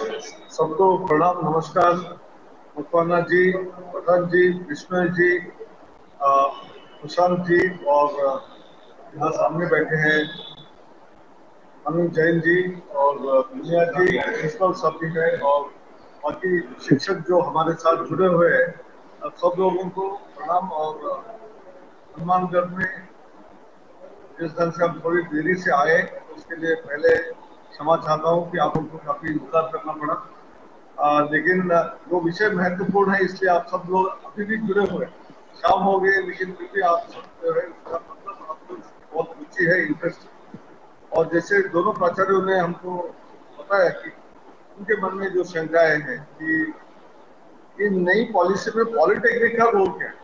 सबको प्रणाम, नमस्कार। मुखवाना जी, पठान जी, विष्णु जी, प्रशांत जी और यहाँ सामने बैठे हैं अनु जैन जी और दुनिया जी, प्रिंसिपल सब भी है और बाकी शिक्षक जो हमारे साथ जुड़े हुए हैं, सब लोगों को प्रणाम और सम्मान करने। जिस ढंग से हम थोड़ी देरी से आए उसके लिए पहले क्षमा चाहता हूँ कि आप उनको काफी इंतजार करना पड़ा। लेकिन वो विषय महत्वपूर्ण है, इसलिए आप सब लोग अभी भी जुड़े हुए हैं। शाम हो गए लेकिन फिर भी आप सब जो है उसका मतलब आपको बहुत रुचि है, इंटरेस्ट। और जैसे दोनों प्राचार्यों ने हमको बताया कि उनके मन में जो शंकाएं हैं कि नई पॉलिसी में पॉलिटेक्निक का रोल क्या है,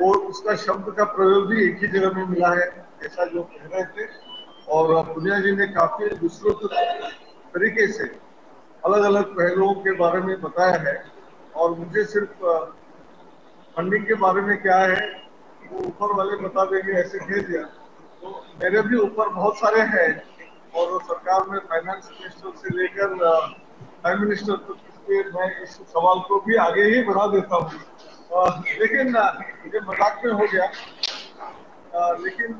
और उसका शब्द का प्रयोग भी एक ही जगह में मिला है ऐसा जो कह रहे थे। और पुनिया जी ने काफी विस्तृत तरीके से अलग अलग पहलुओं के बारे में बताया है। और मुझे सिर्फ फंडिंग के बारे में क्या है वो ऊपर वाले बता देंगे ऐसे कह दिया, तो मेरे भी ऊपर बहुत सारे हैं। और वो सरकार में फाइनेंस मिनिस्टर से लेकर प्राइम मिनिस्टर तक, इसलिए मैं इस सवाल को भी आगे ही बढ़ा देता हूँ। लेकिन ये मजाक में हो गया। लेकिन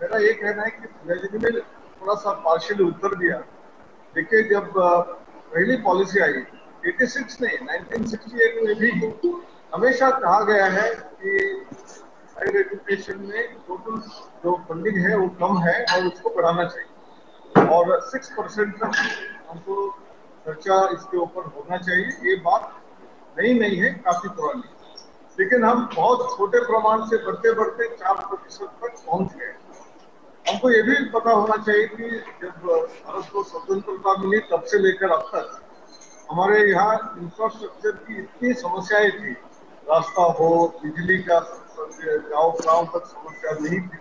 मेरा ये कहना है कि रजनी ने थोड़ा सा पार्शियली उत्तर दिया। देखिए, जब पहली पॉलिसी आई 86 नहीं 1968 में भी हमेशा कहा गया है कि हायर एजुकेशन में टोटल जो फंडिंग है वो कम है और उसको बढ़ाना चाहिए और 6% तक हमको खर्चा इसके ऊपर होना चाहिए। ये बात नई नहीं है, काफी पुरानी। लेकिन हम बहुत छोटे प्रमाण से बढ़ते बढ़ते 4% तक पहुंच गए। हमको ये भी पता होना चाहिए कि जब भारत को स्वतंत्रता मिली तब से लेकर अब तक हमारे यहाँ इंफ्रास्ट्रक्चर की इतनी समस्याएं थी। रास्ता हो, बिजली का गांव गांव तक समस्या नहीं थी,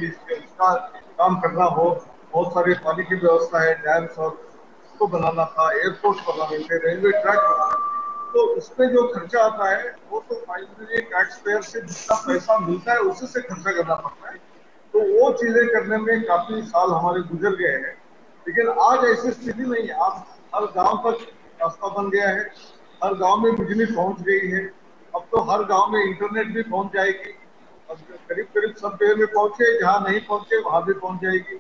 बिजली का काम करना हो, बहुत सारे पानी की व्यवस्था है, डैम्स और उसको बनाना था, एयरपोर्ट बनाने थे, रेलवे ट्रैक बनाना था। तो उसमें जो खर्चा आता है वो तो फाइनली टैक्स पेयर से जितना पैसा मिलता है उसी से खर्चा करना पड़ता है। तो वो चीजें करने में काफी साल हमारे गुजर गए हैं। लेकिन आज ऐसी स्थिति नहीं है। आप हर गांव तक रास्ता बन गया है, हर गांव में बिजली पहुंच गई है। अब तो हर गांव में इंटरनेट भी पहुंच जाएगी। अब करीब करीब सब जगह में पहुंचे, जहां नहीं पहुंचे वहां भी पहुंच जाएगी।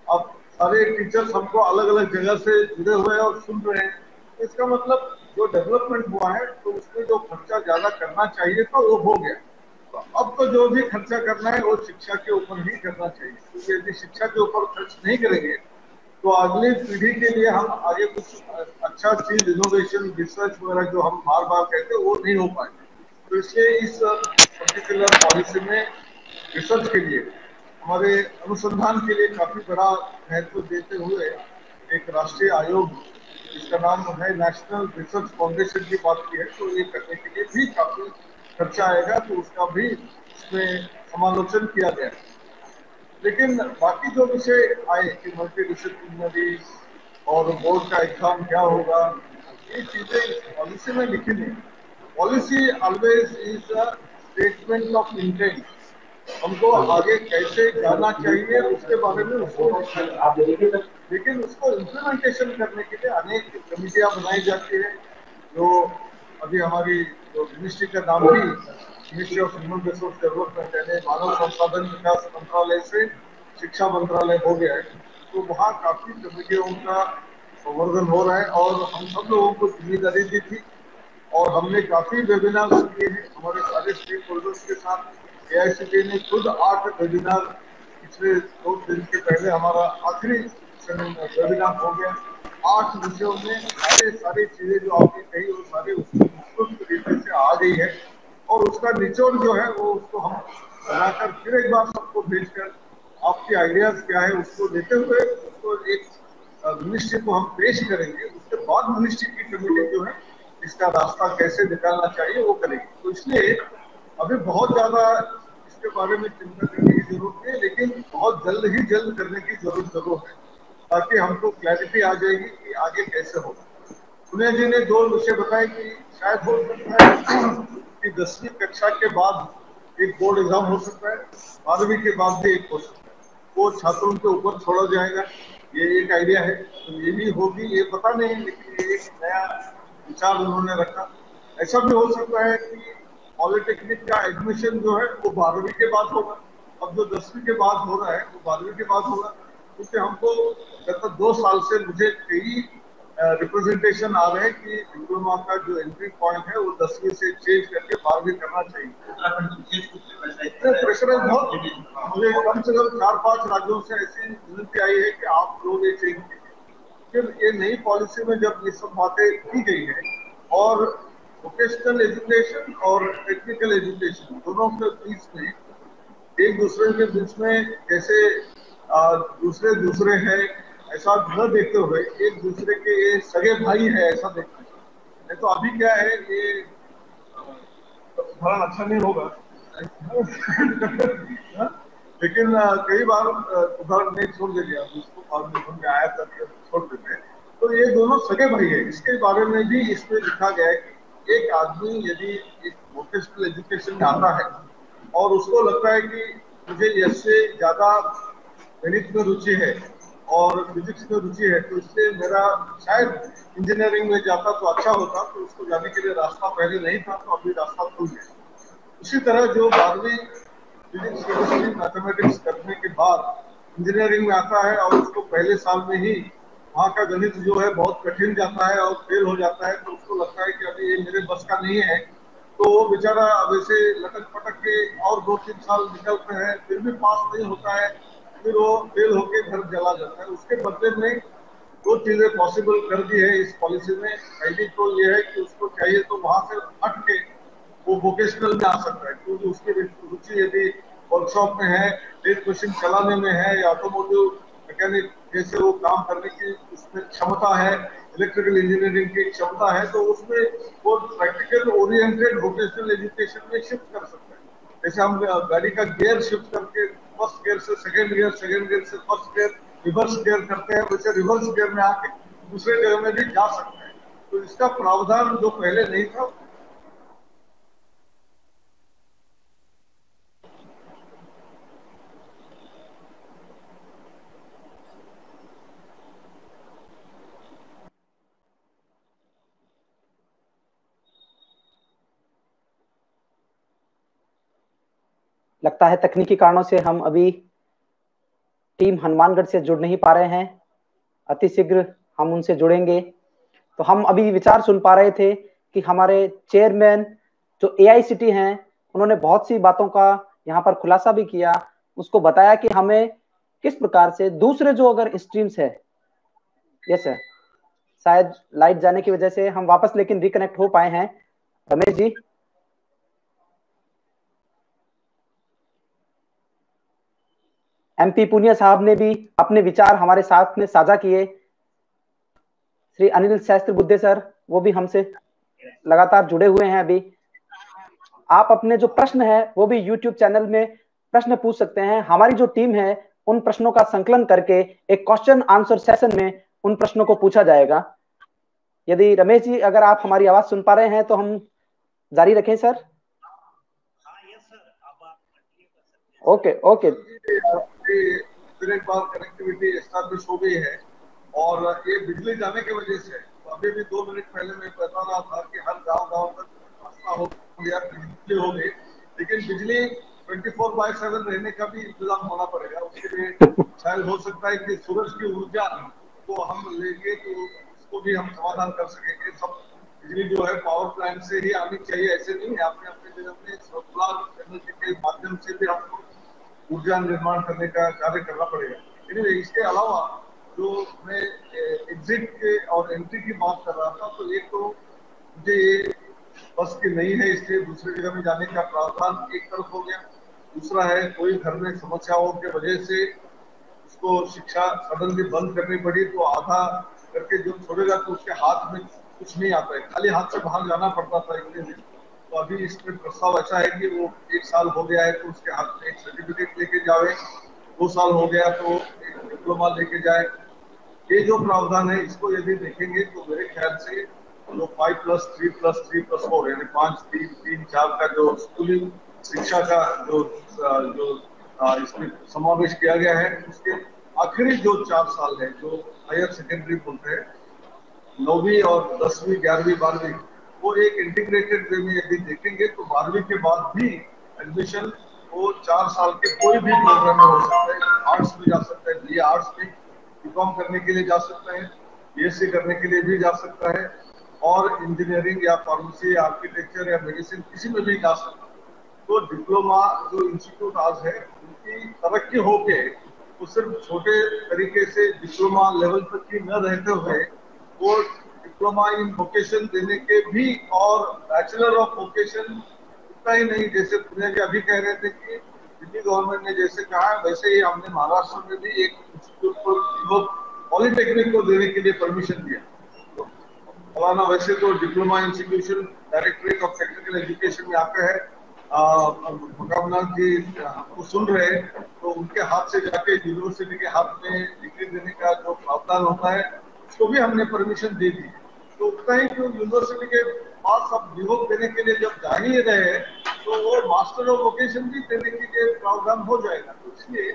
अब सारे टीचर्स हमको अलग अलग जगह से जुड़े हुए हैं और सुन रहे हैं। इसका मतलब जो डेवलपमेंट हुआ है तो उसमें जो खर्चा ज्यादा करना चाहिए था वो हो गया। तो अब तो जो भी खर्चा करना है वो शिक्षा के ऊपर ही करना चाहिए, क्योंकि यदि शिक्षा के ऊपर खर्च नहीं करेंगे तो अगली पीढ़ी के लिए हम आगे कुछ अच्छा चीज, इनोवेशन, रिसर्च वगैरह जो हम बार बार कहते हैं वो नहीं हो पाएंगे। तो इसलिए इस पर्टिकुलर पॉलिसी में रिसर्च के लिए, हमारे अनुसंधान के लिए काफी बड़ा महत्व देते हुए एक राष्ट्रीय आयोग जिसका नाम है नेशनल रिसर्च फाउंडेशन की बात की है, तो ये करने के लिए भी काफी खर्चा आएगा, तो उसका भी इसमें समालोचन किया गया। लेकिन बाकी जो विषय आए कि मल्टी डिसिप्लिनरी और बोर्ड का एग्जाम क्या होगा, ये चीजें इस पॉलिसी में लिखी नहीं। Policy always is a statement of intent. हमको आगे कैसे जाना चाहिए उसके बारे में उसको लिखा जाता है। लेकिन उसको इम्प्लीमेंटेशन करने के लिए अनेक कमिटियां बनाई जाती है। जो अभी हमारी जो मिनिस्ट्री का नाम भी ministry of human resource development यानी मानव संसाधन विकास मंत्रालय से शिक्षा मंत्रालय हो गया है, तो वहाँ काफी कमिटियों का संवर्धन हो रहा है। और हम सब लोगों को जिम्मेदारी दी थी और हमने काफी वेबिनार्स किए हैं हमारे सारे स्टेक होल्डर्स के साथ। एआईसीटी ने खुद 8 वेबिनार पिछले 2 दिन के पहले हमारा आखिरी वेबिनार हो गया। 8 विषयों में सारे सारी चीजें जो आपने कही वो सारे उसमें विस्तृत तरीके से आ गई है। और उसका निचोड़ जो है वो उसको हम बनाकर फिर एक बार सबको भेजकर आपके आइडियाज क्या है उसको लेते हुए उसको एक मिनिस्ट्री को हम पेश करेंगे। उसके बाद मिनिस्ट्री की कमेटी जो है इसका रास्ता कैसे निकालना चाहिए वो करेगी। तो इसलिए अभी बहुत ज्यादा इसके बारे में चिंता करने की जरूरत नहीं है, लेकिन बहुत जल्द ही जल्द करने की जरूरत जरूर है, ताकि हमको क्लैरिटी आ जाएगी कि आगे कैसे होगा। पुनिया जी ने 2 विषय बताए कि शायद हो सकता है कि 10वीं कक्षा के बाद एक बोर्ड एग्जाम हो सकता है, 12वीं के बाद भी एक हो सकता है। वो छात्रों के ऊपर छोड़ा जाएगा, ये एक आइडिया है। तो ये भी होगी ये पता नहीं, लेकिन ये एक नया विचार उन्होंने रखा। ऐसा भी हो सकता है कि पॉलिटेक्निक का एडमिशन जो है वो 12वीं के बाद होगा। अब जो 10वीं के बाद हो रहा है वो 12वीं के बाद होगा, क्योंकि हमको गत 2 साल से मुझे कई रिप्रेजेंटेशन आ रहे हैं कि डिप्लोमा का जो एंट्री पॉइंट है वो 10वीं से चेंज करके 12वीं करना चाहिए। प्रेशराइज बहुत, मुझे कम से कम 4-5 राज्यों से ऐसी विनती आई है कि आप लोग ये चेंज कीजिए। फिर ये नई पॉलिसी में जब ये सब बातें की गई है और वोकेशनल एजुकेशन और टेक्निकल एजुकेशन दोनों के बीच में एक दूसरे के बीच में जैसे दूसरे दूसरे हैं ऐसा न देखते हुए एक दूसरे के ये सगे भाई है ऐसा देखना चाहिए। नहीं तो अभी क्या है ये उदाहरण अच्छा नहीं होगा लेकिन कई बार उदाहरण नहीं छोड़ देंगे, अब उसको बाद में समझ में आया था कि छोड़ देते हैं। तो ये दोनों सगे भाई है, इसके बारे में भी इसमें लिखा गया है कि एक आदमी यदि एक वोकेशनल एजुकेशन में आता है और उसको लगता है कि मुझे इससे ज्यादा गणित में रुचि है और फिजिक्स में रुचि है, तो इसलिए मेरा शायद इंजीनियरिंग में जाता तो अच्छा होता, तो उसको जाने के लिए रास्ता पहले नहीं था, तो अभी रास्ता खुल गया। उसी तरह जो 12वीं फिजिक्स केमिस्ट्री मैथमेटिक्स करने के बाद इंजीनियरिंग में आता है और उसको पहले साल में ही वहाँ का गणित जो है बहुत कठिन जाता है और फेल हो जाता है, तो उसको लगता है कि अभी ये मेरे बस का नहीं है, तो वो बेचारा वैसे लटक पटक के और 2-3 साल निकलते हैं, फिर भी पास नहीं होता है, फिर वो फेल होके घर चला जाता है। उसके बदले में दो चीजें पॉसिबल कर दी है इस पॉलिसी में। पहली तो ये है कि उसको चाहिए तो वहां से हट के वो वोकेशनल में आ सकता है, क्योंकि उसकी रुचि यदि वर्कशॉप में है, टेस्ट मशीन चलाने में है या ऑटोमोटिव मैकेनिक जैसे वो काम करने की उसमें क्षमता है, इलेक्ट्रिकल इंजीनियरिंग की क्षमता है, तो उसमें वो प्रैक्टिकल ओरिएंटेड वोकेशनल एजुकेशन में शिफ्ट कर सकता है। जैसे हम गाड़ी का गियर शिफ्ट करके फर्स्ट गियर से सेकंड गियर, सेकंड गियर से फर्स्ट गियर, रिवर्स गियर करते हैं, वैसे रिवर्स गियर में आके दूसरे गियर में भी जा सकते हैं। तो इसका प्रावधान जो पहले नहीं था। लगता है तकनीकी कारणों से हम अभी टीम हनुमानगढ़ से जुड़ नहीं पा रहे हैं, अति शीघ्र हम उनसे जुड़ेंगे। तो हम अभी विचार सुन पा रहे थे कि हमारे चेयरमैन जो एआईसीटी हैं उन्होंने बहुत सी बातों का यहाँ पर खुलासा भी किया, उसको बताया कि हमें किस प्रकार से दूसरे जो अगर स्ट्रीम्स है, यस सर, शायद लाइट जाने की वजह से हम वापस लेकिन रिकनेक्ट हो पाए हैं। रमेश जी, एमपी पुनिया साहब ने भी अपने विचार हमारे साथ में साझा किए। श्री अनिल शास्त्री बुद्धे सर वो भी हमसे लगातार जुड़े हुए हैं। अभी आप अपने जो प्रश्न है वो भी यूट्यूब चैनल में प्रश्न पूछ सकते हैं। हमारी जो टीम है उन प्रश्नों का संकलन करके एक क्वेश्चन आंसर सेशन में उन प्रश्नों को पूछा जाएगा। यदि रमेश जी अगर आप हमारी आवाज सुन पा रहे हैं तो हम जारी रखें सर। Okay okay. एक बार कनेक्टिविटी एस्टैब्लिश हो गई है और ये बिजली जाने की वजह से, तो अभी भी 2 मिनट पहले मैं बता रहा था कि हर गांव तक रास्ता हो गया, बिजली हो गई, लेकिन बिजली 24/7 रहने का भी इंतजाम होना पड़ेगा। उसके लिए शायद हो सकता है कि सूरज की ऊर्जा को हम लेके तो उसको भी हम समाधान कर सकेंगे। सब बिजली जो है पावर प्लांट से ही आनी चाहिए ऐसे नहीं है, अपने अपने जगह में सोलर एनर्जी के माध्यम से भी हमको ऊर्जा निर्माण करने का कार्य करना पड़ेगा। anyway, इसके अलावा जो मैं एग्जिट के और एंट्री की बात कर रहा था, तो एक तो मुझे ये बस की नहीं है इसलिए दूसरी जगह में जाने का प्रावधान एक तरफ हो गया। दूसरा है कोई घर में समस्याओं के वजह से उसको शिक्षा सडनली बंद करनी पड़ी, तो आधा करके जो छोड़ेगा तो उसके हाथ में कुछ नहीं आता है, खाली हाथ से बाहर जाना पड़ता था इतने दिन। तो अभी इसमें प्रस्ताव ऐसा है कि वो 1 साल हो गया है तो उसके हाथ में एक सर्टिफिकेट लेके जाए, 2 साल हो गया तो एक डिप्लोमा लेके जाए। ये जो प्रावधान है इसको यदि देखेंगे तो मेरे ख्याल से जो 5+3+3+4 यानी 5-3-3-4 का जो स्कूली शिक्षा का जो इसमें समावेश किया गया है, उसके आखिरी जो 4 साल है जो हायर सेकेंडरी बोलते हैं, 9वीं और 10वीं 11वीं 12वीं वो एक इंटीग्रेटेड वे में यदि देखेंगे तो 12वीं के बाद भी एडमिशन वो 4 साल के कोई भी प्रोग्राम में हो सकता है। आर्ट्स में जा सकता है, बीए आर्ट्स में बीकॉम करने के लिए जा सकता है, बीएससी करने के लिए भी जा सकता है, और इंजीनियरिंग या फार्मेसी या आर्किटेक्चर या मेडिसिन किसी में भी जा सकता है। तो डिप्लोमा जो इंस्टीट्यूट आज है उनकी तरक्की होके वो सिर्फ छोटे तरीके से डिप्लोमा लेवल तक ही न रहते हुए वो डिप्लोमा इन वोकेशन देने के भी, और बैचलर ऑफ वोकेशन उतना ही नहीं, जैसे पुणे के अभी कह रहे थे कि दिल्ली गवर्नमेंट ने जैसे कहा है वैसे ही हमने महाराष्ट्र में भी एक इंस्टीट्यूट को पॉलिटेक्निक को देने के लिए परमिशन दिया। तो फलाना वैसे तो diploma institution directorate of technical education में आते हैं, मुकामनाथ जी हमको सुन रहे हैं तो उनके हाथ से जाके यूनिवर्सिटी के हाथ में डिग्री देने का जो प्रावधान होता है उसको भी हमने परमिशन दे दी। तो उतना ही जो यूनिवर्सिटी के पास अब नियोग देने के लिए जब जा ही रहे हैं तो वो मास्टर ऑफ वोकेशन भी देने के लिए प्रावधान हो जाएगा। तो इसलिए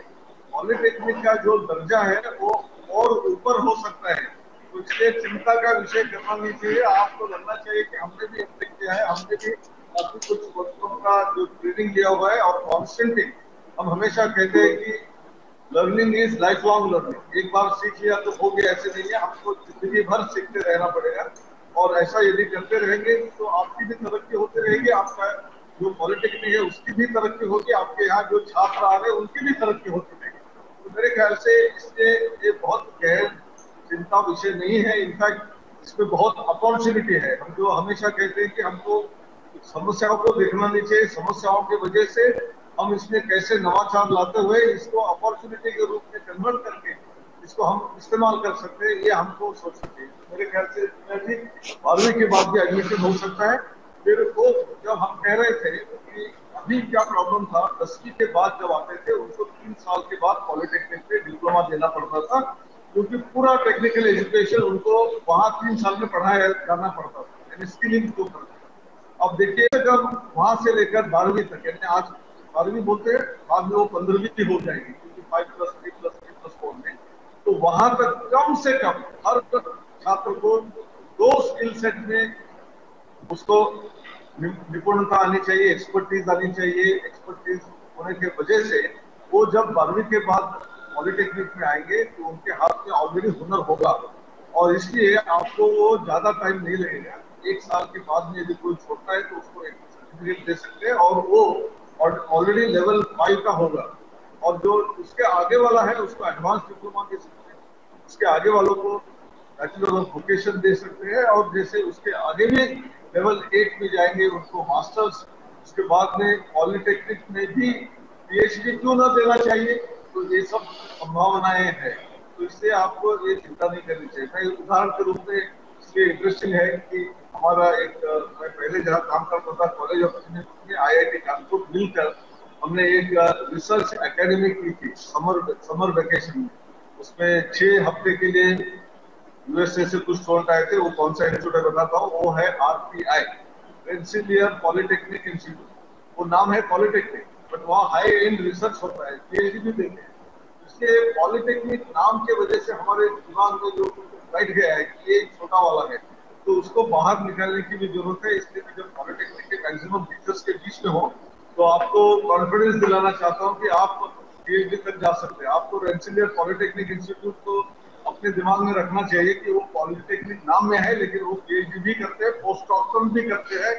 पॉलिटेक्निक का जो दर्जा है वो और ऊपर हो सकता है। तो इसलिए चिंता का विषय करना नहीं चाहिए, आपको लगना चाहिए कि हमने भी अप्लाई किया है, हमने भी काफी कुछ वर्षों का जो ट्रेनिंग लिया हुआ है, और कॉन्स्टेंटली हम हमेशा कहते हैं कि learning is life long learning. एक बार सीख लिया तो हो गया, ऐसे नहीं है, हमको जिंदगी भर सीखते रहना पड़ेगा। और ऐसा यदि करते रहेंगे तो आपकी भी तरक्की होती रहेगी, आपका जो पॉलिटेक्निक है उसकी भी तरक्की होगी, आपके यहाँ जो छात्र आ रहे हैं उनकी भी तरक्की होती रहेगी। तो मेरे ख्याल से इससे ये बहुत गहर चिंता विषय नहीं है, इनफैक्ट इसमें बहुत अपॉर्चुनिटी है। हम जो हमेशा कहते हैं कि हमको समस्याओं को देखना नहीं चाहिए, समस्याओं की वजह से हम इसमें कैसे नवाचार लाते हुए इसको अपॉर्चुनिटी के रूप में कन्वर्ट करके इसको हम इस्तेमाल कर सकते हैं, ये हमको सोचना चाहिए। मेरे ख्याल से 12वीं के बाद भी एडमिशन हो सकता है। फिर वो जब हम कह रहे थे कि अभी क्या प्रॉब्लम था, 10वीं के बाद जब आते थे उनको 3 साल के बाद पॉलिटेक्निक में डिप्लोमा देना पड़ता था, क्योंकि पूरा टेक्निकल एजुकेशन उनको वहाँ 3 साल में पढ़ाया जाना पड़ता था, यानी स्किलिंग को करते। अब देखिए जब वहां से लेकर 12वीं तक, यानी आज 12वीं बोलते हैं, बाद में वो 15वीं हो जाएगी क्योंकि 5+3+3+4 में, तो वहां तक कम से कम हर छात्र को 2 स्किल सेट में उसको निपुणता आनी चाहिए, एक्सपर्टीज आनी चाहिए। एक्सपर्टीज होने के वजह से वो जब 12वीं के बाद पॉलिटेक्निक में आएंगे तो उनके हाथ में ऑलरेडी हुनर होगा, और इसलिए आपको वो ज्यादा टाइम नहीं लगेगा। 1 साल के बाद में यदि कोई छोड़ता है तो उसको एक सर्टिफिकेट दे सकते हैं, और वो ऑलरेडी लेवल 5 का होगा। और जो उसके आगे वाला है उसको एडवांस डिप्लोमा दे सकते हैं, उसके आगे वालों को बैचलर ऑफ वोकेशन दे सकते हैं, और जैसे उसके आगे भी लेवल 8 में जाएंगे उनको मास्टर्स, उसके बाद में पॉलिटेक्निक में भी पीएचडी क्यों ना देना चाहिए। तो ये सब संभावनाएं हैं, तो इससे आपको ये चिंता नहीं करनी चाहिए। मैं उदाहरण के रूप में इसलिए इंटरेस्टिंग है कि हमारा एक मैं पहले जहाँ काम करता था कॉलेज ऑफ इंजीनियरिंग में आईआईटी कानपुर मिलकर हमने एक रिसर्च एकेडमी की थी समर वेकेशन में। उसमें 6 हफ्ते के लिए यूएसए से कुछ स्टूडेंट आए थे। वो कौन सा इंस्टीट्यूट है बताता हूँ, वो है आरपीआई, रेंसिलियर पॉलिटेक्निक इंस्टीट्यूट। वो नाम है पॉलिटेक्निक, बट वहाँ हाई एंड रिसर्च होता है, पीएचडी भी देते हैं। इसलिए पॉलिटेक्निक नाम के वजह से हमारे दिमाग में जो बैठ गया है कि ये छोटा वाला है, तो उसको बाहर निकालने की भी जरूरत है। इसलिए मैं जब पॉलिटेक्निक के मैक्सिमम टीचर्स के बीच में हो तो आपको कॉन्फिडेंस दिलाना चाहता हूँ कि आप पीएचडी तक जा सकते हैं। आपको रेंसिलियर पॉलिटेक्निक इंस्टीट्यूट को अपने दिमाग में रखना चाहिए कि वो पॉलिटेक्निक नाम में है, लेकिन वो पीएचडी भी करते हैं, पोस्ट डॉक्टर भी करते हैं।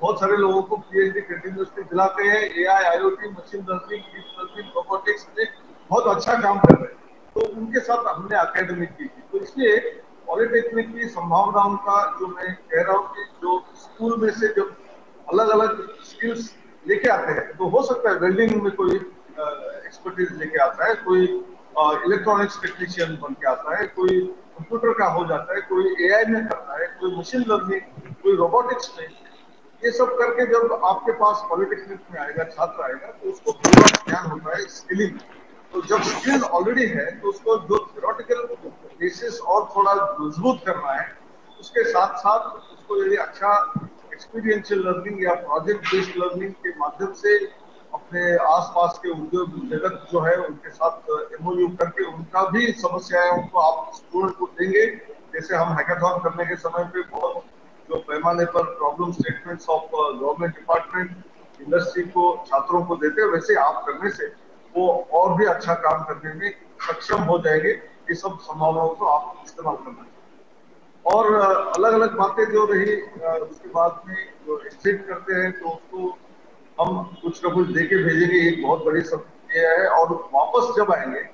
बहुत सारे लोगों को पीएचडी कंटिन्यूसली दिलाते हैं। AI, IoT, machine learning, deep learning, robotics में बहुत अच्छा काम कर रहे हैं। तो उनके साथ हमने अकेडमिक की थी। तो इसलिए पॉलिटेक्निक की संभावनाओं का जो मैं कह रहा हूँ कि जो स्कूल में से जब अलग अलग स्किल्स लेके आते हैं, तो हो सकता है वेल्डिंग में कोई एक्सपर्टीज लेके आता है, कोई इलेक्ट्रॉनिक्स टेक्नीशियन बन के आता है, कोई कंप्यूटर का हो जाता है, कोई एआई में करता है, कोई मशीन लर्निंग, कोई रोबोटिक्स में। ये सब करके जब आपके पास पॉलिटेक्निक में आएगा, छात्र आएगा, तो उसको पूरा ज्ञान होता है स्किलिंग। तो जब स्किल ऑलरेडी है तो उसको जो थ्योरेटिकल बेसिस और थोड़ा मजबूत करना है, उसके साथ साथ उसको यदि अच्छा एक्सपीरियंशियल लर्निंग या प्रोजेक्ट बेस्ड लर्निंग के माध्यम से अपने आसपास के उद्योग जगत जो है उनके साथ एमओयू करके उनका भी समस्याएं उनको आप स्टूडेंट को देंगे, जैसे हम हैकाथॉन करने के समय पे बहुत जो पैमाने पर problem statements of government department industry को छात्रों को देते हैं, वैसे आप करने से वो और भी अच्छा काम करने में सक्षम हो जाएंगे। ये सब संभावनाओं को आप इस्तेमाल करना चाहिए। और अलग अलग बातें जो रही उसके बाद में जो एग्जिट करते हैं तो उसको हम कुछ ना कुछ देके भेजेंगे, एक बहुत बड़ी सब ये है। और वापस जब आएंगे,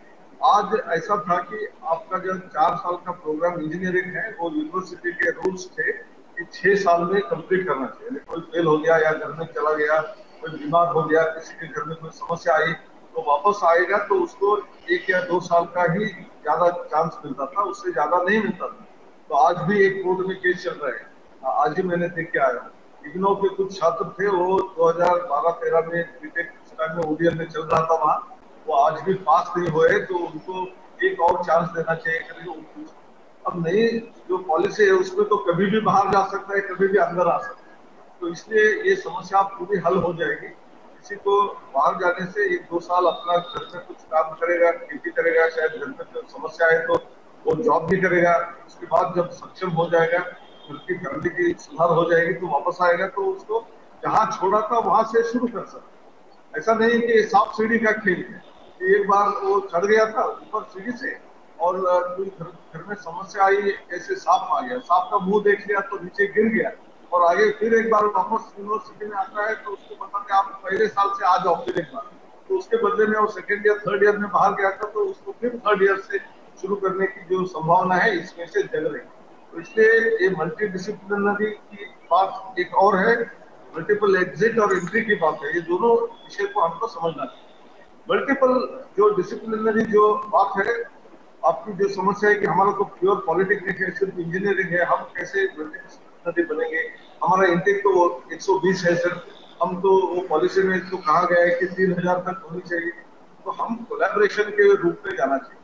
आज ऐसा था कि आपका जो 4 साल का प्रोग्राम इंजीनियरिंग है वो यूनिवर्सिटी के रूल्स थे कि 6 साल में कंप्लीट करना चाहिए। कोई फेल हो गया या घर में चला गया, कोई बीमार हो गया, किसी के घर में कोई समस्या आई तो वापस आएगा तो उसको 1 या 2 साल का ही ज्यादा चांस मिलता था, उससे ज्यादा नहीं मिलता था। तो आज भी एक कोर्ट में केस चल रहा है, आज ही मैंने देख के आया हूँ। इग्नोर के कुछ छात्र थे, वो 2012-13 में बीटेक टाइम में ओडीएल में चल रहा था वहाँ, वो आज भी पास नहीं हुए, तो उनको एक और चांस देना चाहिए। अब नई जो पॉलिसी है उसमें तो कभी भी बाहर जा सकता है, कभी भी अंदर आ सकता है, तो इसलिए ये समस्या पूरी हल हो जाएगी। किसी को बाहर जाने से 1-2 साल अपना घर में कुछ काम करेगा, खेती करेगा, शायद घर में कोई समस्या है तो वो जॉब भी करेगा, उसके बाद जब सक्षम हो जाएगा, घर की फैमिली की सुधार हो जाएगी तो वापस आएगा तो उसको जहाँ छोड़ा था वहां से शुरू कर सकता। ऐसा नहीं कि सांप सीढ़ी का खेल है कि एक बार वो चढ़ गया था ऊपर सीढ़ी से और कोई घर में समस्या आई, ऐसे सांप आ गया, सांप का मुंह देख लिया तो नीचे गिर गया और आगे फिर एक बार वापस यूनिवर्सिटी में आता है तो उसको पता कि आप पहले साल से आ जाओ फिर एक बार, तो उसके बदले में वो सेकेंड ईयर थर्ड ईयर में बाहर गया था तो उसको फिर थर्ड ईयर से शुरू करने की जो संभावना है इसमें से जग रही। तो इसलिए ये मल्टी डिसिप्लिनरी की बात एक और है, मल्टीपल एग्जिट और एंट्री की बात है, ये दोनों विषय को हमको समझना चाहिए। मल्टीपल जो डिसिप्लिनरी जो बात है, आपकी जो समस्या है कि हमारा तो प्योर पॉलिटेक्निक है, सिर्फ इंजीनियरिंग है, हम कैसे मल्टीडिसिप्लिनरी बनेंगे, हमारा इंटेक तो 120 है सर, हम तो वो पॉलिसी में तो कहा गया है कि 3000 तक होनी चाहिए, तो हम कोलैबोरेशन के रूप में जाना चाहिए।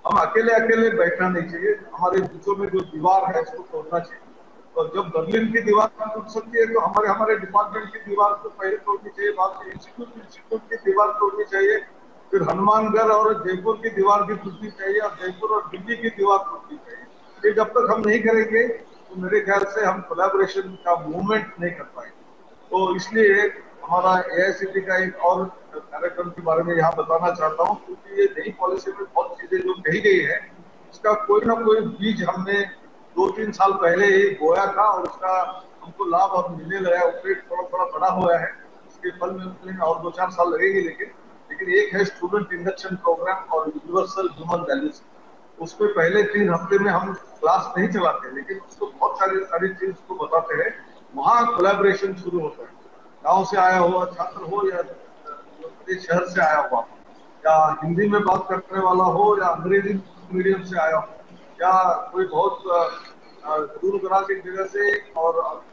हम अकेले अकेले बैठना नहीं चाहिए, हमारे बीचों में जो दीवार है उसको तोड़ना चाहिए। और जब बर्लिन की दीवार टूट सकती है तो हमारे हमारे डिपार्टमेंट की दीवार को पहले तोड़नी चाहिए, बाद में इंस्टीट्यूट की दीवार तोड़नी चाहिए, फिर हनुमानगढ़ और जयपुर की दीवार भी टूटनी चाहिए और जयपुर और दिल्ली की दीवार टूटनी चाहिए। ये जब तक हम नहीं करेंगे तो मेरे ख्याल से हम कोलैबोरेशन का मूवमेंट नहीं कर पाएंगे। तो इसलिए हमारा एआईसीटी का एक और कार्यक्रम के बारे में यहाँ बताना चाहता हूँ, क्योंकि ये नई पॉलिसी में बहुत चीजें जो कही गई है उसका कोई ना कोई बीज हमने 2-3 साल पहले ही बोया था और उसका हमको लाभ अब मिलने लगा, पेड़ थोड़ा थोड़ा बड़ा हुआ है, उसके फल मिलने में और 2-4 साल लगेगी। लेकिन एक है स्टूडेंट इंडक्शन प्रोग्राम और यूनिवर्सल ह्यूमन वैल्यूज। उसमें पहले 3 हफ्ते में हम क्लास नहीं चलाते, लेकिन उसको बहुत सारी चीज को बताते हैं, वहाँ कोलैबोरेशन शुरू होता है। गांव से आया हुआ छात्र हो या बड़े शहर से आया हुआ, या हिंदी में बात करने वाला हो या अंग्रेजी मीडियम से आया हो, या कोई बहुत दूर दराज की जगह से और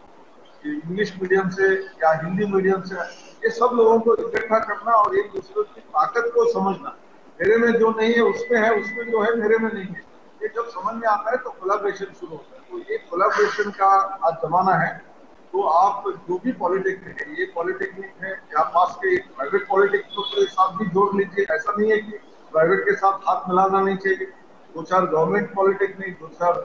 इंग्लिश मीडियम से या हिंदी मीडियम से, ये सब लोगों को इकट्ठा करना और एक दूसरे की ताकत को समझना, मेरे में जो नहीं है उसमें है, उसमें जो है मेरे में नहीं है, ये जब समझ में आता है तो कोलैबोरेशन शुरू होता है। तो ये कोलैबोरेशन का आज जमाना है। तो आप जो भी पॉलिटेक्निक है, ये पॉलिटेक्निक है या पास के प्राइवेट पॉलिटेक्निक के साथ भी जोड़ लीजिए, ऐसा नहीं है कि प्राइवेट के साथ हाथ मिलाना नहीं चाहिए। 2-4 गवर्नमेंट पॉलिटेक्निक, 2-4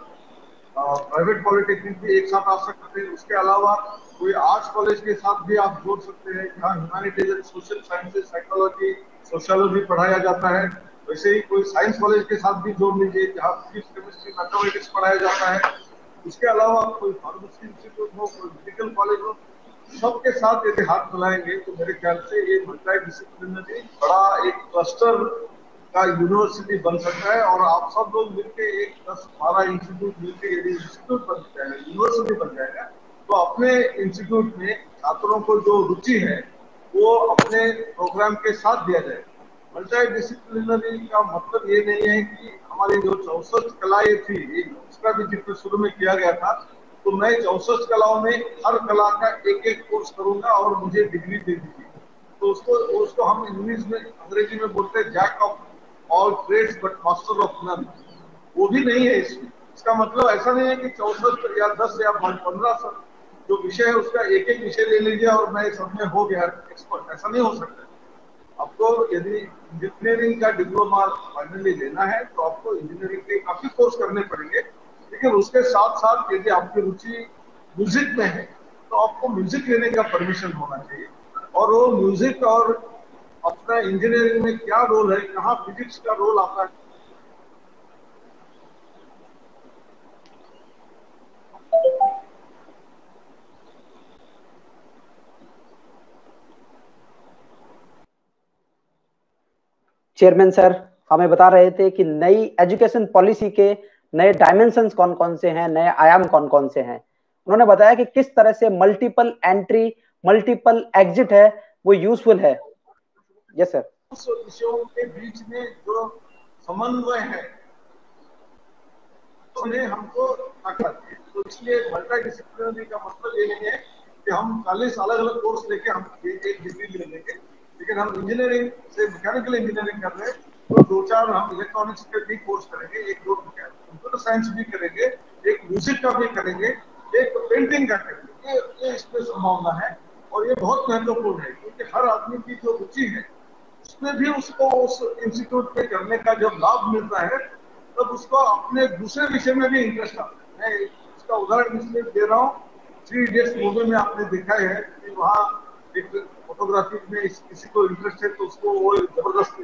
प्राइवेट पॉलिटेक्निक भी एक साथ आ सकते हैं। उसके अलावा कोई आर्ट्स कॉलेज के साथ भी आप जोड़ सकते हैं, जहाँ humanities and social sciences, psychology, sociology पढ़ाया जाता है। वैसे ही कोई साइंस कॉलेज के साथ भी जोड़ लीजिए, जहाँ फिजिक्स, केमिस्ट्री, मैथमेटिक्स पढ़ाया जाता है। उसके अलावा कोई फार्मेसी इंस्टीट्यूट हो, कोई मेडिकल कॉलेज हो, सबके साथ यदि हाथ मिलाएंगे तो मेरे ख्याल से ये मल्टी डिसिप्लिनरी बड़ा एक क्लस्टर का यूनिवर्सिटी बन सकता है। और आप सब लोग मिलके एक 10-12 इंस्टीट्यूट मिलके यदि इंस्टीट्यूट बन जाएगा, यूनिवर्सिटी बन जाएगा, तो अपने इंस्टीट्यूट में छात्रों को जो रुचि है वो अपने प्रोग्राम के साथ दिया जाए। मल्टी डिसिप्लिनरी का मतलब ये नहीं है कि हमारी जो 64 कलाएं थी, उसका भी जिक्र शुरू में किया गया था, तो मैं 64 कलाओं में हर कला का एक एक कोर्स करूंगा और मुझे डिग्री दे दीजिए, तो उसको हम इंग्लिश में, अंग्रेजी में बोलते हैं jack of all trades but master of none. वो भी नहीं है इसमें। इसका मतलब ऐसा नहीं है कि 64 या 10 या 15 जो विषय है उसका एक एक विषय ले लीजिए और मैं सब में हो गया एक्सपर्ट, ऐसा नहीं हो सकता। आपको यदि इंजीनियरिंग का डिप्लोमा फाइनली लेना है तो आपको इंजीनियरिंग के काफी कोर्स करने पड़ेंगे। लेकिन उसके साथ साथ यदि आपकी रुचि म्यूजिक में है तो आपको म्यूजिक लेने का परमिशन होना चाहिए, और वो म्यूजिक और अपना इंजीनियरिंग में क्या रोल है, कहाँ फिजिक्स का रोल आता है। चेयरमैन सर हमें बता रहे थे कि नई एजुकेशन पॉलिसी के नए डायमेंशंस कौन कौन से हैं, नए आयाम कौन कौन से हैं। उन्होंने बताया कि किस तरह से मल्टीपल एंट्री मल्टीपल एग्जिट है वो यूजफुल है। Yes sir. उस विषयों के बीच में जो समन्वय है उन्हें हमको रखना चाहिए। तो इसलिए मल्टी डिसिप्लिनरी का मतलब ये नहीं है कि हम 40 अलग अलग कोर्स लेके हम एक डिग्री ले लेंगे, लेकिन हम इंजीनियरिंग से मैकेनिकल इंजीनियरिंग कर रहे हैं तो 2-4 हम इलेक्ट्रॉनिक्स के भी कोर्स करेंगे, 1-2 कंप्यूटर साइंस भी करेंगे, एक म्यूजिक का भी करेंगे, एक पेंटिंग का करेंगे। ये इसमें संभावना है और ये बहुत महत्वपूर्ण है, क्योंकि हर आदमी की जो रुचि है उसमें भी उसको उस इंस्टीट्यूट में करने का जब लाभ मिलता है तब उसको अपने दूसरे विषय में भी इंटरेस्ट आता है। मैं इसका उदाहरण इसलिए दे रहा हूँ, 3 इडियट्स मूवी में आपने देखा है कि वहाँ एक फोटोग्राफी में किसी को इंटरेस्ट है तो उसको वो जबरदस्त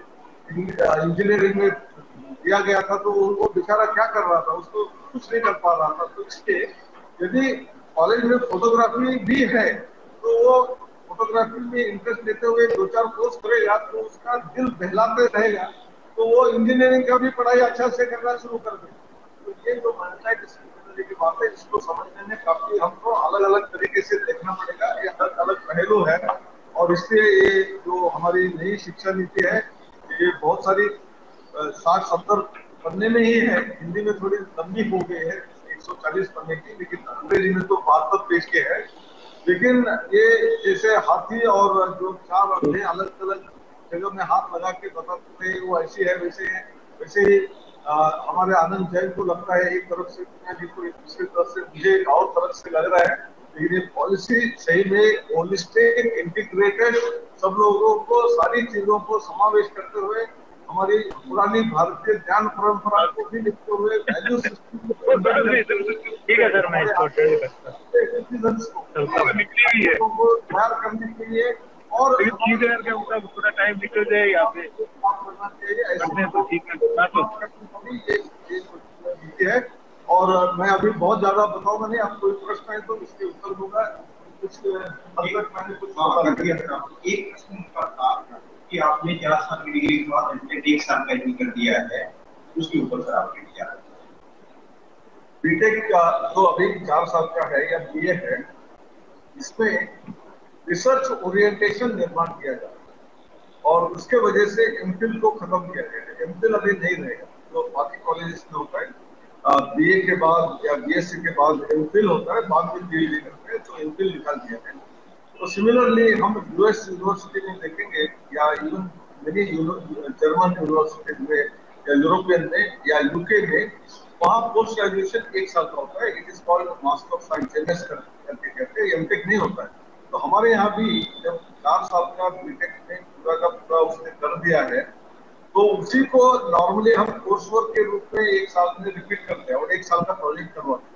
इंजीनियरिंग में दिया गया था, तो वो बेचारा क्या कर रहा था, उसको कुछ नहीं कर पा रहा था। तो इसलिए यदि कॉलेज में फोटोग्राफी भी है तो वो फोटोग्राफी में इंटरेस्ट लेते हुए 2-4 कोर्स करेगा तो उसका दिल बहलाते रहेगा, तो वो इंजीनियरिंग का भी पढ़ाई अच्छा से करना शुरू कर देगा। तो ये जो मल्टी डिसिप्लिनरी की बात है इसको समझने में काफी हमको अलग अलग तरीके से देखना पड़ेगा, ये अलग अलग पहलू है। और इससे ये जो हमारी नई शिक्षा नीति है ये बहुत सारी 60-70 पन्ने में ही है, हिंदी में थोड़ी लंबी हो गई है 140 पन्ने की, लेकिन अंग्रेजी में तो 72 पेज के है। लेकिन ये जैसे हाथी और जो 4 अंधे अलग अलग जगह में हाथ लगा के बताते हैं वो ऐसी है वैसे है, वैसे ही हमारे आनंद जैन को लगता है एक तरफ से दुनिया जी को, एक दूसरी तरफ से मुझे एक और तरफ से लग रहा है, लेकिन ये पॉलिसी सही में होलिस्टिक इंटीग्रेटेड सब लोगों को सारी चीजों को समावेश करते हुए हमारी पुरानी भारतीय ज्ञान परंपरा को भी लिखते हुए वैल्यू सिस्टम ठीक है सर, मैं इसको तैयार करने के लिए और पूरा टाइम निकल जाए यहाँ पे करना चाहिए तो ठीक है। और मैं अभी बहुत ज्यादा बताऊंगा नहीं, आपको कोई प्रश्न है तो इसके उत्तर दूंगा। कुछ हद तक मैंने कुछ बता दिया था। एक प्रश्न था कि आपने 4 साल की डिग्री के बाद 1 साल का ही कर दिया है, उसके ऊपर सर आपने क्या बीटेक का तो अभी 4 साल का है या बीए है, इसमें रिसर्च ओरिएंटेशन निर्माण किया जाए और उसके वजह से एमफिल को खत्म किया गया। एमफिल अभी नहीं रहेगा जो बाकी कॉलेजेस में होता है, बीए के बाद या बीएससी के बाद एमफिल होता है, बाद में पीएचडी करते हैं, तो एमफिल निकाल दिया है। तो सिमिलरली हम यूएस यूनिवर्सिटी में देखेंगे या इवन मेनी जर्मन यूनिवर्सिटी में या यूरोपियन में या यूके में, वहाँ पोस्ट ग्रेजुएशन 1 साल का होता है। It is called master of science, MS करके कहते हैं, एमटेक नहीं होता है। तो हमारे यहाँ भी जब 4 साल का बीटेक में पूरा का पूरा उसने कर दिया है तो उसी को नॉर्मली हम कोर्स वर्क के रूप में 1 साल में रिपीट करते हैं और 1 साल का प्रोजेक्ट करवाते हैं।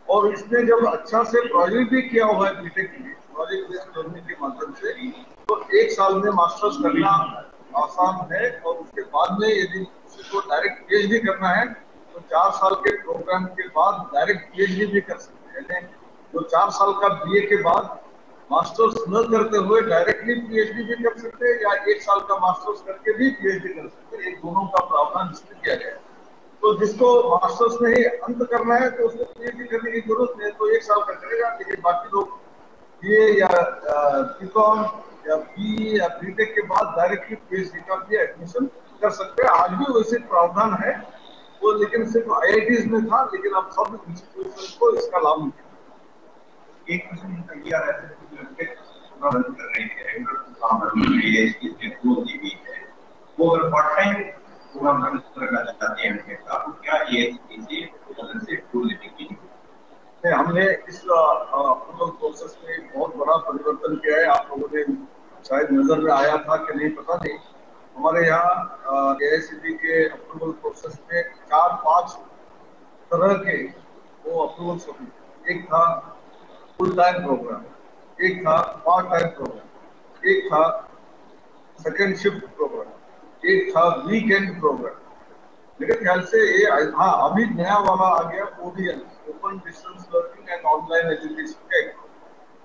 और इसमें जब अच्छा से प्रोजेक्ट भी किया हुआ है बीटेक में प्रोजेक्ट बेस्ड लर्निंग के माध्यम से, तो 1 साल में मास्टर्स करना आसान है। और उसके बाद में यदि उसको डायरेक्ट पीएचडी करना है तो 4 साल के प्रोग्राम के बाद डायरेक्ट पीएचडी भी कर सकते हैं। यानी जो 4 साल का बीए के बाद मास्टर्स न करते हुए डायरेक्टली पीएचडी भी कर सकते हैं या 1 साल का मास्टर्स करके भी पीएचडी कर सकते हैं, एक दोनों का प्रावधान इसमें किया गया है। तो जिसको मास्टर्स में ही अंत करना है तो उसको पीएचडी करने की जरूरत नहीं है, तो 1 साल का करेगा। लेकिन बाकी लोग बीए या बीकॉम या बीई या बीटेक के बाद डायरेक्टली पीएचडी का भी एडमिशन कर सकते हैं। आज भी वैसे प्रावधान है वो, लेकिन सिर्फ आईआईटीज में था, लेकिन अब सब इंस्टीट्यूशन को इसका लाभ मिलेगा। एक प्रश्न तैयार है कर रहे हैं वो अगर पार्ट टाइम पूरा करना चाहते हैं तो क्या ये से टूल लेने हमने इस अप्रूवल प्रोसेस में बहुत बड़ा परिवर्तन किया है। आप लोगों ने शायद नजर में आया था कि नहीं पता नहीं, हमारे यहाँ एआईसीटी के अप्रूवल प्रोसेस में 4-5 तरह के वो अप्रूवल सबमिट, एक था फुल टाइम प्रोग्राम, एक था पार्ट टाइम प्रोग्राम, एक था सेकेंड शिफ्ट प्रोग्राम, एक था वीकेंड प्रोग्राम। मेरे ख्याल से ये हाँ अभी नया वाला आ गया ODL, open distance learning and online education का।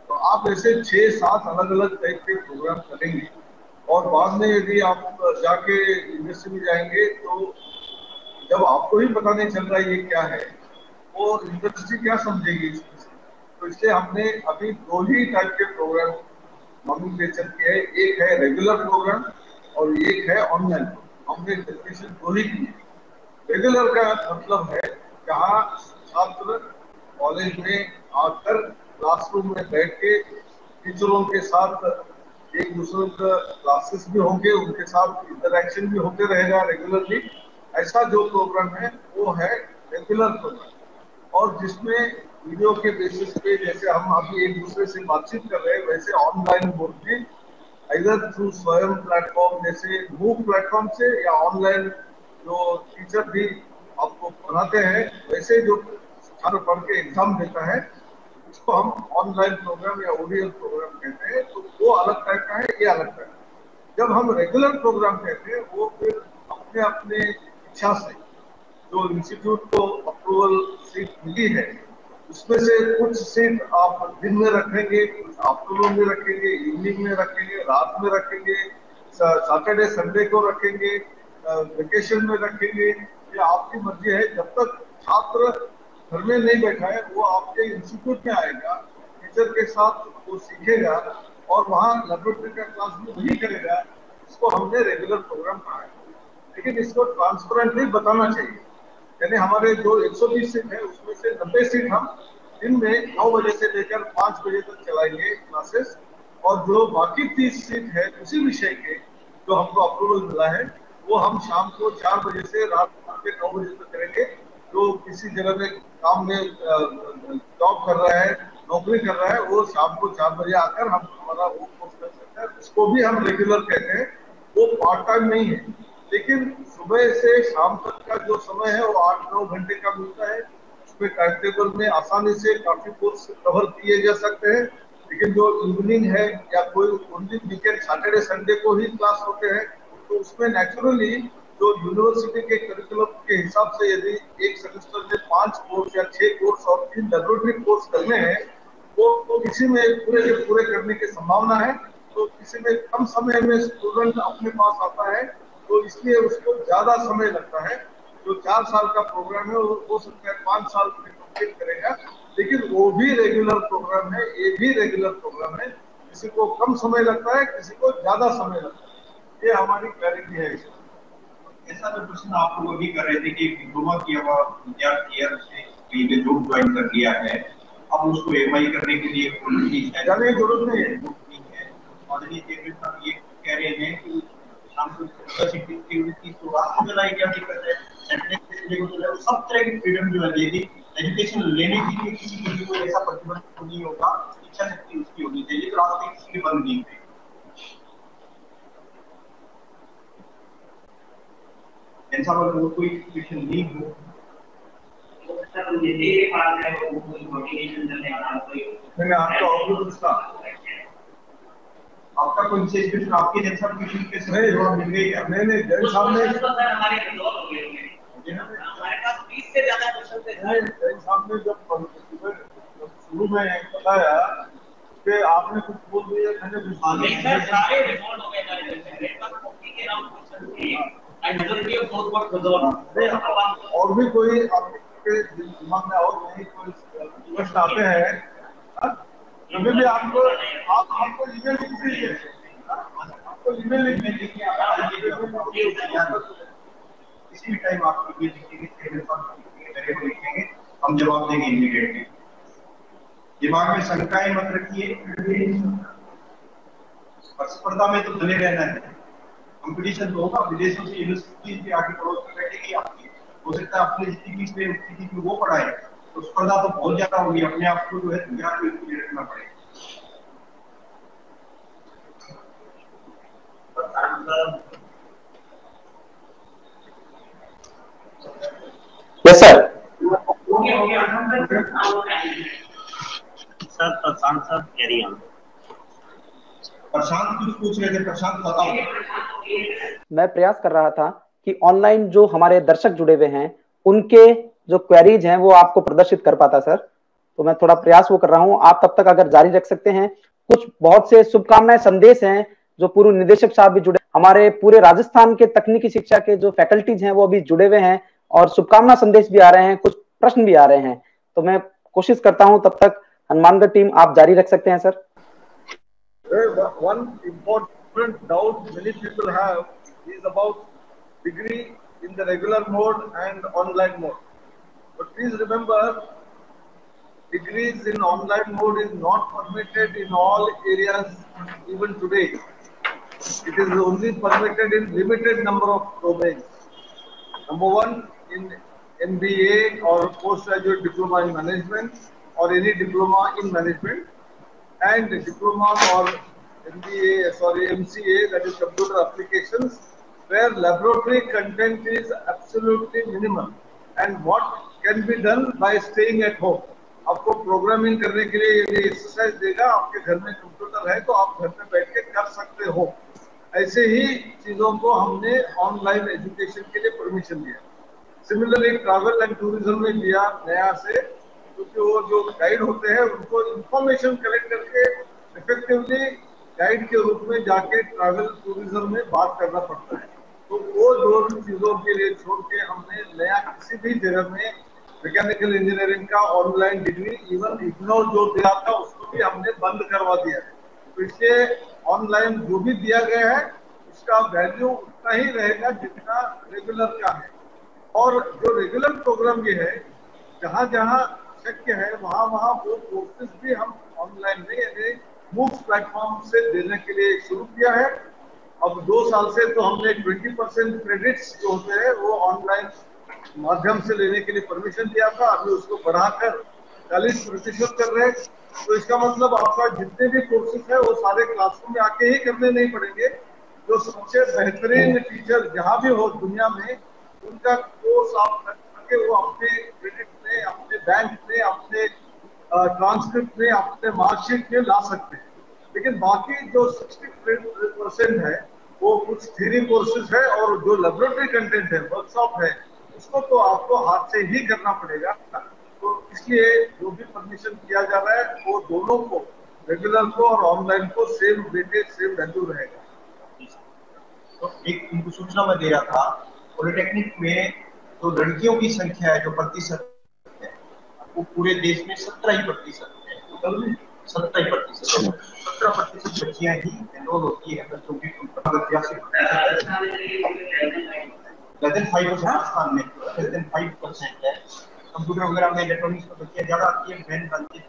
तो आप ऐसे 6-7 अलग अलग टाइप के प्रोग्राम करेंगे और बाद में यदि आप जाके इंडस्ट्री में जाएंगे तो जब आपको ही पता नहीं चल रहा है ये क्या है और इंडस्ट्री क्या समझेगी इसमें से। तो इसलिए हमने अभी 2 ही टाइप के प्रोग्राम नॉमिनेशन किए हैं, एक है रेगुलर प्रोग्राम और एक है ऑनलाइन। हमने डेफिनेशन 2 ही की है। रेगुलर का मतलब है जहाँ छात्र कॉलेज में आकर क्लासरूम में बैठ के टीचरों के साथ एक दूसरे का क्लासेस भी होंगे, उनके साथ इंटरेक्शन भी होते रहेगा रेगुलरली। ऐसा जो प्रोग्राम है वो है रेगुलर प्रोग्राम, और जिसमें वीडियो के बेसिस पे जैसे हम अभी एक दूसरे से बातचीत कर रहे हैं वैसे ऑनलाइन मोड में इधर थ्रू स्वयं प्लेटफॉर्म जैसे मूव प्लेटफॉर्म से या ऑनलाइन जो टीचर भी आपको पढ़ाते हैं वैसे जो छात्र पढ़ के एग्जाम देता है उसको हम ऑनलाइन प्रोग्राम या ओडीएल प्रोग्राम कहते हैं। तो वो अलग टाइप का है, ये अलग टाइप का। जब हम रेगुलर प्रोग्राम कहते हैं वो फिर अपने अपने इच्छा से जो इंस्टीट्यूट को अप्रूवल सीट मिली है उसमें से कुछ सीट आप दिन में रखेंगे, कुछ आफ्टरनून में रखेंगे, इवनिंग में रखेंगे, रात में रखेंगे, सैटरडे संडे को रखेंगे, वेकेशन में रखेंगे। ये आपकी मर्जी है। जब तक छात्र घर में नहीं बैठा है वो आपके इंस्टीट्यूट में आएगा, टीचर के साथ वो सीखेगा और वहाँ लेबोरेटरी का क्लास भी वही करेगा। इसको हमने रेगुलर प्रोग्राम कहा है, लेकिन इसको ट्रांसपेरेंटली बताना चाहिए। यानी हमारे जो 120 सीट है उसमें से 90 सीट हम दिन में 9 बजे से लेकर 5 बजे तक चलाएंगे क्लासेस, और जो बाकी 30 सीट है उसी विषय के जो हमको अप्रूवल मिला है वो हम शाम को 4 बजे से रात के 9 बजे तक करेंगे। जो किसी जगह में काम में जॉब कर रहा है, नौकरी कर रहा है, वो शाम को 4 बजे आकर हम हमारा वो कोर्स कर सकता है। उसको भी हम रेगुलर कहते हैं। वो पार्ट टाइम नहीं है, लेकिन सुबह से शाम तक का जो समय है वो 8-9 घंटे का मिलता है। उसमें टाइम टेबल में आसानी से काफी कोर्स कवर किए जा सकते हैं। लेकिन जो इवनिंग है या कोई ओनली वीकेंड सैटरडे संडे को ही क्लास होते हैं तो उसमें नेचुरली जो यूनिवर्सिटी के करिकुलम के हिसाब से यदि एक सेमेस्टर में 5 कोर्स या 6 कोर्स और 3 लेबोरेटरी कोर्स करने हैं तो किसी में पूरे के पूरे करने की संभावना है, तो किसी में कम समय में स्टूडेंट अपने पास आता है तो इसलिए उसको ज्यादा समय लगता है। जो 4 साल का प्रोग्राम है वो हो सकता है 5 साल में कंप्लीट करेगा, लेकिन वो भी रेगुलर प्रोग्राम है, ये भी रेगुलर प्रोग्राम है। किसी को कम समय लगता है, किसी को ज्यादा समय लगता है। ये हमारी क्लैरिटी है इसमें। ऐसा जो प्रश्न आप लोग अभी कर रहे थे कि डिप्लोमा किया हुआ विद्यार्थी है उसने कहीं पे जॉब ज्वाइन कर लिया है, अब उसको एमआई करने के लिए जाने की जरूरत नहीं है। माननीय चेयरमैन साहब ये कह रहे हैं कि शाम को की तो आपको बताइए क्या दिक्कत है। सब तरह की फ्रीडम जो है यदि एजुकेशन लेने के लिए किसी को ऐसा प्रतिबंध नहीं होगा, इच्छा शक्ति उसकी होनी चाहिए, तो रास्ते किसी के बंद नहीं है। ऐसा मतलब कोई सिचुएशन नहीं हो मैंने आपका ऑब्जर्व था, आपका कोई सिचुएशन आपके जैसा क्वेश्चन के नहीं जवाब मिल गई क्या? नहीं जैन साहब ने हमारे पास 20 से ज्यादा क्वेश्चन थे। जैन साहब ने जब शुरू में बताया कि आपने कुछ बोल दिया, मैंने नहीं सर, सारे रिकॉर्ड हो गए हमारे पास 40 के अराउंड क्वेश्चन थे। And majority of those were resolve. और भी कोई आपके दिमाग में और नहीं कोई प्रश्न आते हैं कभी भी आपको ईमेल लिख दीजिए, आपको ईमेल लिख दीजिए, किसी भी टाइम आपको ये लिखेंगे, हम जवाब देंगे इमीडिएटली। दिमाग में शंकाएं मत रखिए, स्पर्धा में तो बने रहना है। कंपटीशन तो होगा, विदेशों से यूनिवर्सिटी से आगे पड़ोस में बैठेगी आपकी, हो सकता है अपने स्थिति में वो पढ़ाए, तो स्पर्धा तो बहुत ज्यादा होगी। अपने आप को जो है तैयार रखना पड़ेगा। Yes sir. Sir Prashant sir carry on. Prashant कुछ पूछ रहे थे, प्रशांत बताओ। मैं प्रयास कर रहा था कि ऑनलाइन जो हमारे दर्शक जुड़े हुए हैं उनके जो क्वेरीज हैं वो आपको प्रदर्शित कर पाता सर, तो मैं थोड़ा प्रयास वो कर रहा हूं। आप तब तक अगर जारी रख सकते हैं। कुछ बहुत से शुभकामनाएं संदेश हैं जो पूर्व निदेशक साहब भी जुड़े, हमारे पूरे राजस्थान के तकनीकी शिक्षा के जो फैकल्टीज हैं वो भी जुड़े हुए हैं और शुभकामना संदेश भी आ रहे हैं, कुछ प्रश्न भी आ रहे हैं, तो मैं कोशिश करता हूं तब तक हनुमानगढ़ टीम आप जारी रख सकते हैं sir. One important doubt many people have is about degree in the regular mode and online mode. But please remember, degrees in online mode is not permitted in all areas even today. It is only permitted in limited number of domains. Number one, in MBA or postgraduate diploma in management or any diploma in management, and diploma or MCA, that is computer applications, where laboratory content is absolutely minimal and what can be done by staying at home. आपको programming करने के लिए यदि exercise देगा, आपके घर में computer है तो आप घर में बैठ के कर सकते हो। ऐसे ही चीजों को हमने ऑनलाइन एजुकेशन के लिए परमिशन दिया। सिमिलरली ट्रैवल एंड टूरिज्म में दिया नया से, क्योंकि वो जो गाइड होते हैं उनको इंफॉर्मेशन कलेक्ट करके इफेक्टिवली गाइड के रूप में जाके ट्रैवल टूरिज्म में बात करना पड़ता है। तो वो दो चीजों के लिए छोड़ के हमने नया किसी भी जगह में मैकेनिकल इंजीनियरिंग का ऑनलाइन डिग्री, इवन इग्नोर जो दिया था उसको भी हमने बंद करवा दिया है। तो इसलिए ऑनलाइन जो भी दिया गया है उसका वैल्यू उतना ही रहेगा जितना रेगुलर का है। और जो रेगुलर प्रोग्राम ये है, जहाँ जहाँ शक्य है वहाँ वहाँ वो कोर्सेज भी हम ऑनलाइन में यानी मूक्स प्लेटफॉर्म से देने के लिए शुरू किया है। अब 2 साल से तो हमने 20% क्रेडिट्स जो होते हैं वो ऑनलाइन माध्यम से लेने के लिए परमिशन दिया था, अभी उसको बढ़ाकर 40% कर रहे हैं। तो इसका मतलब आपका जितने भी कोर्सेज है वो सारे क्लासरूम में आके ही करने नहीं पड़ेंगे। जो सबसे बेहतरीन टीचर जहाँ भी हो दुनिया में, उनका कोर्स आप करके वो अपने क्रेडिट में, अपने बैंक में, अपने ट्रांसक्रिप्ट में, अपने मार्कशीट में ला सकते हैं। लेकिन बाकी जो 60% है वो कुछ थ्योरी कोर्सेज है और जो लेबोरेटरी कंटेंट है, वर्कशॉप है, उसको तो आपको हाथ से ही करना पड़ेगा। तो इसलिए जो भी परमिशन किया जा रहा है वो दोनों को, रेगुलर को और ऑनलाइन को, सेम वेटेज सेम वैल्यू रहेगा। तो एक उनको सूचना में दे रहा था, पॉलिटेक्निक में जो लड़कियों की संख्या है, जो प्रतिशत है, वो पूरे देश में 17% है। 17% बच्चियां ही एनरोल होती है बच्चों की। 5% में 5% है। कंप्यूटर वगैरह में, इलेक्ट्रॉनिक्स में बच्चियां ज्यादा आती है, बहन बनती है,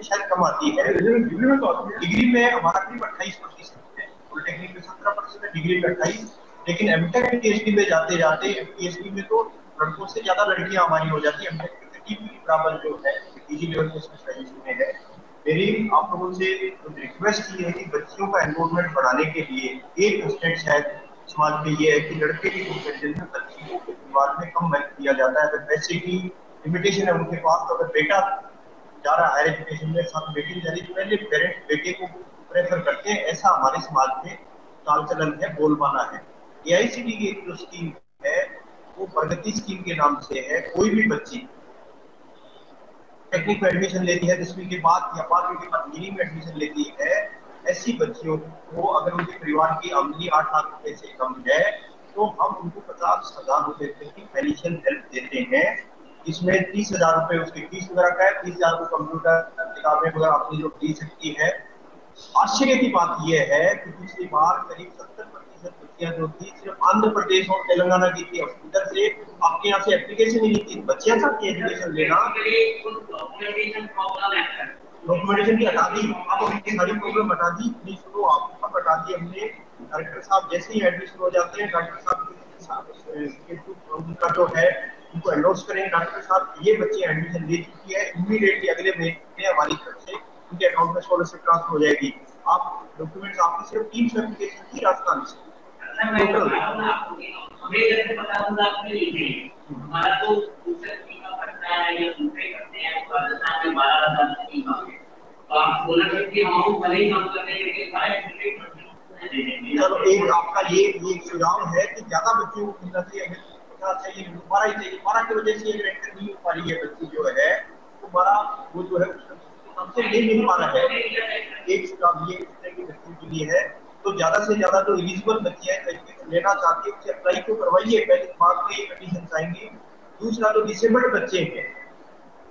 शायद कम आती है। डिग्री में हमारा करीब 28% है, पॉलिटेक्निक में 17% है, डिग्री में 28%। लेकिन एमटेक पीएचडी में जाते जाते पीएचडी में तो लड़कों से ज्यादा लड़कियां हमारी हो जाती है। एमटेक बराबर जो है पीजी लेवल के स्पेशलाइजेशन में है। मेरी आप लोगों से रिक्वेस्ट ये है कि बच्चियों का एनरोलमेंट बढ़ाने के लिए एक स्टेट शायद समाज में ये है कि लड़के की कंपैरिजन में बच्चियों के परिवार में कम महत्व दिया जाता है। अगर पैसे की लिमिटेशन है उनके पास, तो अगर बेटा जा रहा है हायर एजुकेशन में, साथ बेटी जा रही है, पहले पेरेंट्स बेटे को प्रेफर करते हैं। ऐसा हमारे समाज में चाल चलन है, बोलबाला है। एआईसीटी की एक जो स्कीम है वो प्रगति स्कीम के नाम से है। कोई भी बच्ची टेक्निक में एडमिशन लेती है 10वीं के बाद या 12वीं के बाद डिग्री में एडमिशन लेती है, ऐसी बच्चियों को अगर उनके परिवार की आमदनी 8 लाख रुपए से कम है तो हम उनको 50,000 रुपए की फाइनेंशियल हेल्प देते हैं। इसमें 30,000 रुपए उसकी फीस वगैरह का है, 30,000 को कंप्यूटर किताबें वगैरह अपनी जो दी सकती है। आश्चर्य की बात यह है कि पिछली बार करीब 70% बच्चियां जो थी सिर्फ आंध्र प्रदेश और तेलंगाना की थी, उधर से आपके यहाँ से एप्लीकेशन ही नहीं थी। बच्चियां चाहती है एजुकेशन लेना, डॉक्यूमेंटेशन की हटा दी, अब उनकी सारी प्रॉब्लम हटा दी। प्लीज सुनो, आपको हटा दी हमने। डायरेक्टर साहब जैसे ही एडमिशन हो जाते हैं, डायरेक्टर साहब उनका जो है उनको एंडोर्स करेंगे। डॉक्टर साहब ये बच्चे एडमिशन ले चुकी है, इमीडिएटली अगले महीने हमारी तरफ से उनके अकाउंट में स्कॉलरशिप ट्रांसफर हो जाएगी। आप डॉक्यूमेंट्स आपकी सिर्फ 300 एप्लीकेशन की राजस्थान से राजस्थान है ये दूसरे करते हैं, तो राजस्थान में 12,000 टीम आ गई, तो आप बोला कि अमाउंट भले ही हम कर रहे हैं लेकिन सारे चलो एक आपका ये सुझाव है कि ज्यादा बच्चों को मिलना चाहिए, चाहिए दोबारा ही चाहिए, दोबारा की वजह से एक रैंकर नहीं हो पा रही है बच्ची जो है दोबारा वो जो है हमसे ले नहीं पा रहा है। एक सुझाव ये इस तरह की बच्चों के लिए है, तो ज्यादा से ज्यादा जो एलिजिबल बच्चे हैं लेना चाहते हैं उससे अप्लाई तो करवाइए, पहले बाद में ये कंडीशन आएंगी। दूसरा जो डिसेबल्ड बच्चे हैं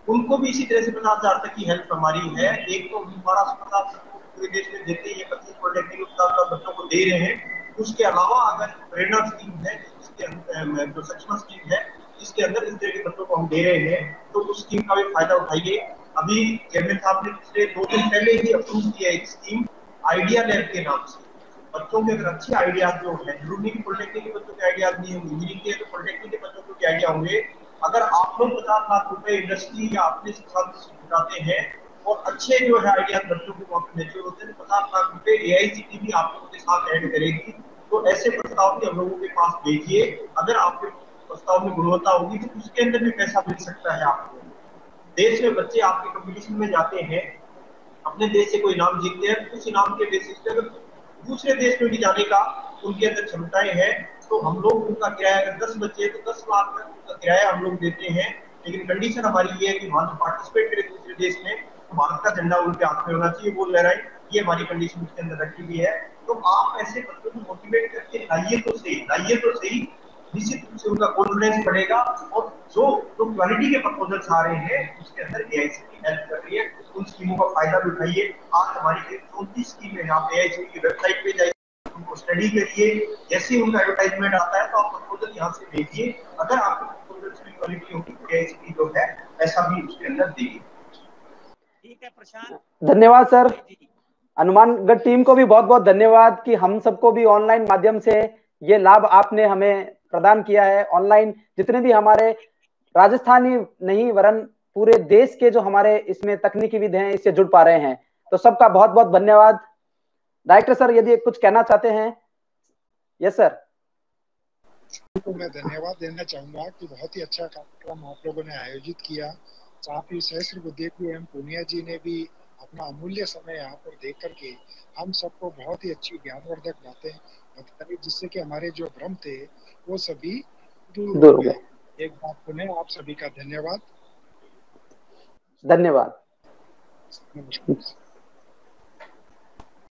उनको भी इसी तरह से 50,000 तक की हेल्प हमारी है। एक तो 12,000 पूरे देश में देते हैं, 25 पॉलिटेक्निक बच्चों को दे रहे हैं। उसके अलावा अगर प्रेरणा स्कीम है इसके अंदर, जो सक्षमा स्कीम है इसके अंदर इस तरह के बच्चों को हम दे रहे हैं, तो उस स्कीम का भी फायदा उठाइए। अभी चेयरमैन साहब ने पिछले 2 दिन पहले ही अप्रूव किया एक स्कीम आइडिया लैब के नाम से। बच्चों के अगर अच्छे आइडियाज जो है, जरूरी नहीं पॉलिटेक्निक के बच्चों के आइडियाज नहीं होंगे, इंजीनियरिंग के तो पॉलिटेक्निक के बच्चों को आइडिया होंगे। अगर आप लोग 50 लाख रुपए इंडस्ट्री या अपने साथ जुटाते हैं और अच्छे जो है आइडियाज बच्चों को वहाँ पे नेचुरल होते हैं, 50 लाख रुपए AICTE भी आप लोगों के साथ ऐड करेगी। तो ऐसे प्रस्ताव भी हम लोगों के पास भेजिए, अगर आपके प्रस्ताव में गुणवत्ता होगी तो उसके अंदर भी पैसा मिल सकता है आपको। देश में बच्चे आपके कंपटीशन में जाते हैं, अपने देश से कोई इनाम जीतते हैं, उस इनाम के बेसिस पे अगर दूसरे देश में भी जाने का उनके अंदर क्षमताएं हैं, तो हम लोग उनका किराया, अगर 10 बच्चे तो 10 लाख तक उनका किराया हम लोग देते हैं। लेकिन कंडीशन हमारी ये है कि वहां पार्टिसिपेट करें दूसरे देश में, तो भारत का झंडा उनके हाथ में होना चाहिए, वो लहराएं, ये हमारी कंडीशन उसके अंदर रखी हुई है। तो आप ऐसे बच्चों को मोटिवेट करके लाइए तो सही, निश्चित रूप से उनका कॉन्फिडेंस बढ़ेगा। और जो क्वालिटी के प्रपोजल्स आ रहे हैं उसके अंदर AICTE हेल्प कर रही है, उन स्कीमों का फायदा भी उठाइए। आज हमारी 34 स्कीमें आप AICTE की वेबसाइट पे जाइए, उनको स्टडी करिए, जैसे ही उनका एडवर्टाइजमेंट आता है तो आप प्रपोजल यहाँ से भेजिए। अगर आपके प्रपोजल्स में क्वालिटी होगी तो AICTE जो है ऐसा भी उसके अंदर देगी। ठीक है प्रशांत, धन्यवाद सर। हनुमानगढ़ टीम को भी बहुत बहुत धन्यवाद कि हम सबको भी ऑनलाइन माध्यम से ये लाभ आपने हमें प्रदान किया है। ऑनलाइन जितने भी हमारे राजस्थानी नहीं वरन पूरे देश के जो हमारे इसमें तकनीकी विद हैं इससे जुड़ पा रहे हैं, तो सबका बहुत बहुत धन्यवाद। डायरेक्टर सर यदि कुछ कहना चाहते हैं। Yes sir. तो मैं धन्यवाद देना चाहूंगा कि बहुत ही अच्छा कार्यक्रम आप लोगों ने आयोजित किया। साथ ही सहस्त्र बुद्धिजीवी एम पुनिया जी ने भी अपना अमूल्य समय यहाँ पर दे करके हम सबको बहुत ही अच्छी ज्ञानवर्धक बातें बताई, जिससे कि हमारे जो भ्रम थे वो सभी दूर हो गए। एक बार पुनः आप सभी का धन्यवाद। धन्यवाद। नमस्कार।